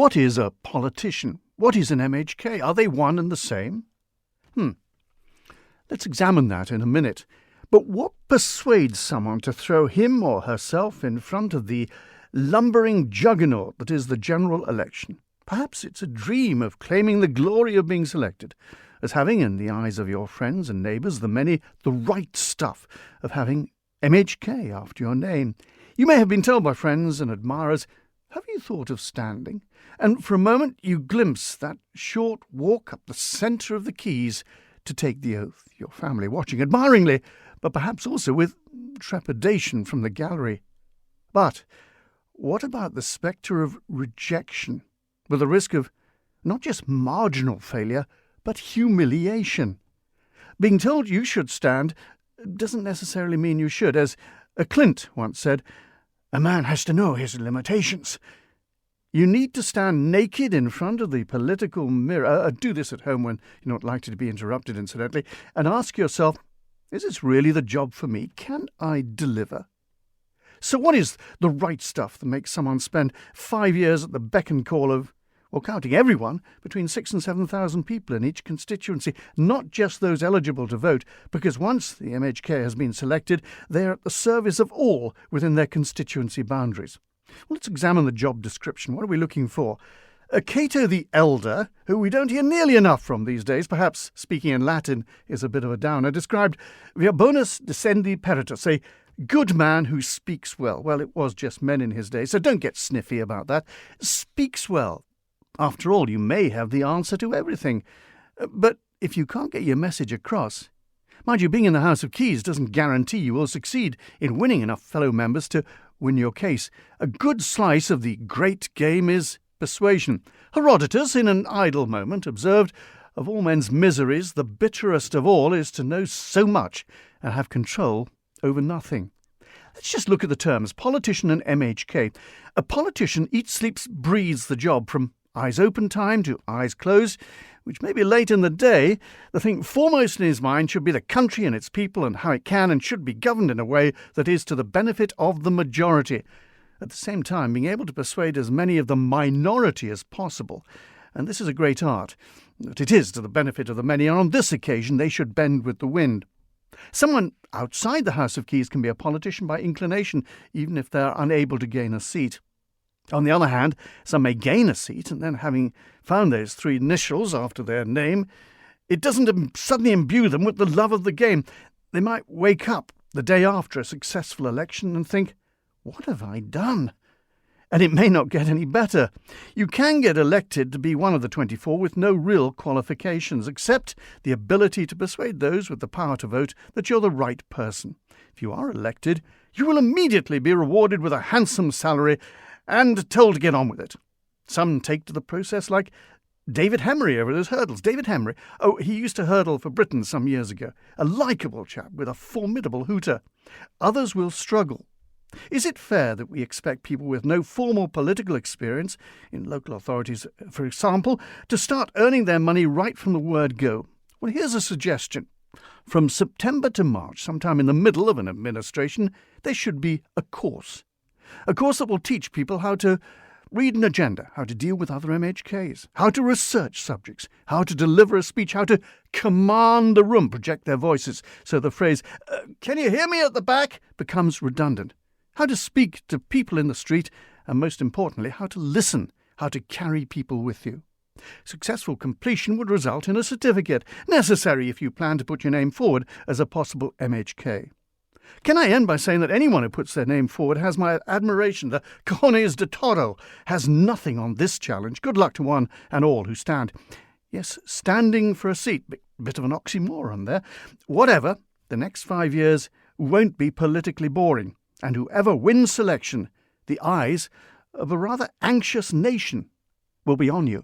What is a politician? What is an MHK? Are they one and the same? Let's examine that in a minute. But what persuades someone to throw him or herself in front of the lumbering juggernaut that is the general election? Perhaps it's a dream of claiming the glory of being selected, as having, in the eyes of your friends and neighbours, the right stuff of having MHK after your name. You may have been told by friends and admirers, "Have you thought of standing?" And for a moment you glimpse that short walk up the centre of the quays to take the oath, your family watching admiringly, but perhaps also with trepidation from the gallery. But what about the spectre of rejection, with the risk of not just marginal failure, but humiliation? Being told you should stand doesn't necessarily mean you should. As Clint once said, "A man has to know his limitations." You need to stand naked in front of the political mirror. Do this at home when you're not likely to be interrupted, incidentally, and ask yourself, is this really the job for me? Can I deliver? So what is the right stuff that makes someone spend 5 years at the beck and call of, well, counting everyone, between 6,000 and 7,000 people in each constituency, not just those eligible to vote, because once the MHK has been selected, they are at the service of all within their constituency boundaries? Well, let's examine the job description. What are we looking for? Cato the Elder, who we don't hear nearly enough from these days, perhaps speaking in Latin is a bit of a downer, described via bonus descendi peritus, a good man who speaks well. Well, it was just men in his day, so don't get sniffy about that. Speaks well. After all, you may have the answer to everything. But if you can't get your message across, mind you, being in the House of Keys doesn't guarantee you will succeed in winning enough fellow members to win your case. A good slice of the great game is persuasion. Herodotus, in an idle moment, observed, "Of all men's miseries, the bitterest of all is to know so much and have control over nothing." Let's just look at the terms politician and MHK. A politician eats, sleeps, breathes the job from eyes open time to eyes closed, which may be late in the day. The thing foremost in his mind should be the country and its people and how it can and should be governed in a way that is to the benefit of the majority. At the same time, being able to persuade as many of the minority as possible. And this is a great art, that it is to the benefit of the many, and on this occasion they should bend with the wind. Someone outside the House of Keys can be a politician by inclination, even if they are unable to gain a seat. On the other hand, some may gain a seat, and then, having found those 3 initials after their name, it doesn't suddenly imbue them with the love of the game. They might wake up the day after a successful election and think, "What have I done?" And it may not get any better. You can get elected to be one of the 24 with no real qualifications, except the ability to persuade those with the power to vote that you're the right person. If you are elected, you will immediately be rewarded with a handsome salary and told to get on with it. Some take to the process like David Hemery over those hurdles. David Hemery, he used to hurdle for Britain some years ago. A likeable chap with a formidable hooter. Others will struggle. Is it fair that we expect people with no formal political experience, in local authorities, for example, to start earning their money right from the word go? Well, here's a suggestion. From September to March, sometime in the middle of an administration, there should be a course. A course that will teach people how to read an agenda, how to deal with other MHKs, how to research subjects, how to deliver a speech, how to command the room, project their voices, so the phrase, "Can you hear me at the back?" becomes redundant. How to speak to people in the street, and most importantly, how to listen, how to carry people with you. Successful completion would result in a certificate, necessary if you plan to put your name forward as a possible MHK. Can I end by saying that anyone who puts their name forward has my admiration. The cojones de toro has nothing on this challenge. Good luck to one and all who stand. Yes, standing for a seat, bit of an oxymoron there. Whatever, the next 5 years won't be politically boring, and whoever wins selection, the eyes of a rather anxious nation will be on you.